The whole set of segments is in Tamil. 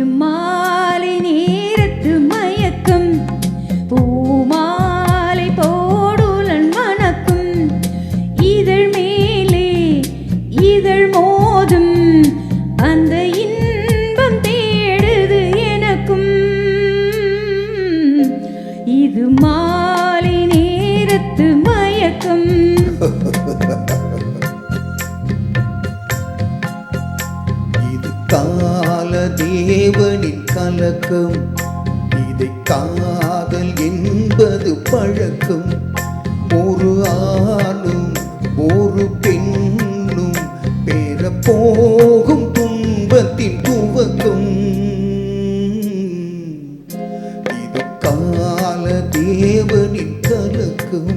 இது மாலை நேரத்து மயக்கம் பூமாலை போடுலன் மணக்கும் இதழ் மேலே இதழ் மோதும் அந்த இன்பம் தேடுது எனக்கும் இது மாலை நேரத்து மயக்கம் இது கால தேவனின் கலக்கம் இதை காதல் என்பது பழக்கம் ஒரு ஆணும் ஒரு பெண்ணும் பெற போகும் துன்பத்தின் துவக்கம் இது கால தேவனின் கலக்கம்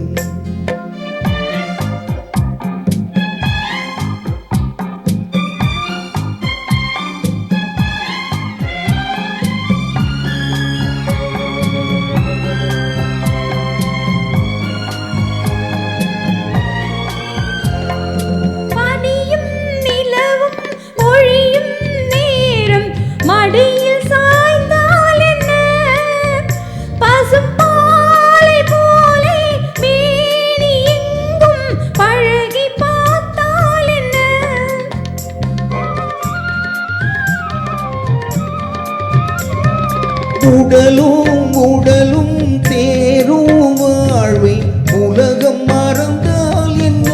மடியில் சாய்ந்தால் என்ன பசும்பாலை போலே மேனி எங்கும் பழகி பார்த்தால் என்ன உடலும் உடலும் தேரும் வாழ்வை உலகம் மறந்தால் என்ன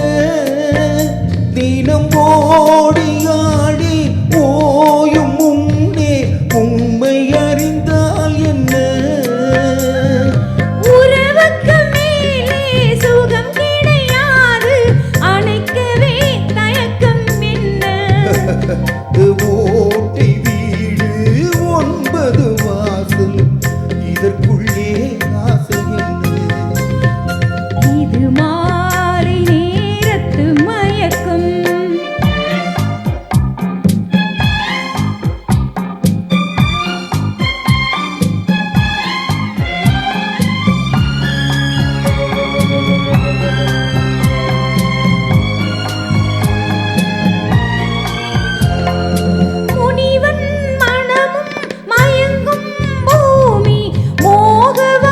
தினம் ஓடி ஆடி ஓயும் முன்னே உண்மை அறிந்தால் என்ன உறவுக்கு மேலே சுகம் கிடையாது அணைக்கவே தயக்கம் என்ன ஓட்டை வீடு 9 வாசல் இதற்குள்ளே ஆசை இது மாலை நேரத்து மயக்கம் முனிவன் மனமும் மயங்கும் பூமி மோகவாசதானே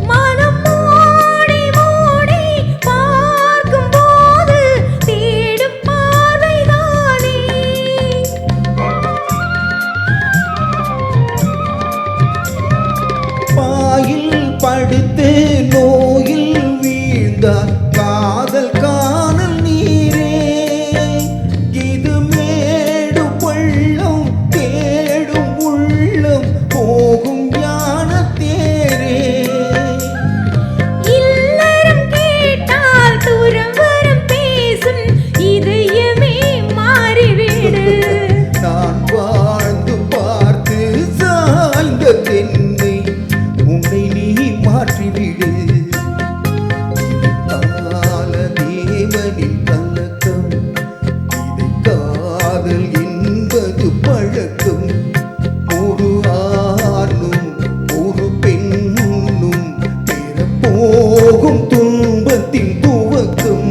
மனம் மூடி மூடி பார்க்கும் போது தேடும் பார்வைதானே பாயில் படுத்து நோயில் வீழ்ந்தார் காதல் காணல் நீரே இது மேடு பள்ளம் தேடும் உள்ளம் போகும் ஞான தேரே இல்லறம் கேட்டால் தூரம் வரம் பேசும் இதயமே மாறிவிடு நான் வாழ்ந்து பார்த்து சாய்ந்த தென்னை உன்னை நீ மாற்றிவிடு கால தேவனின் கலக்கம் இதை காதல் என்பது பழக்கம் ஒரு ஆணும் ஒரு பெண்ணும் பெற போகும் துன்பத்தின் துவக்கம்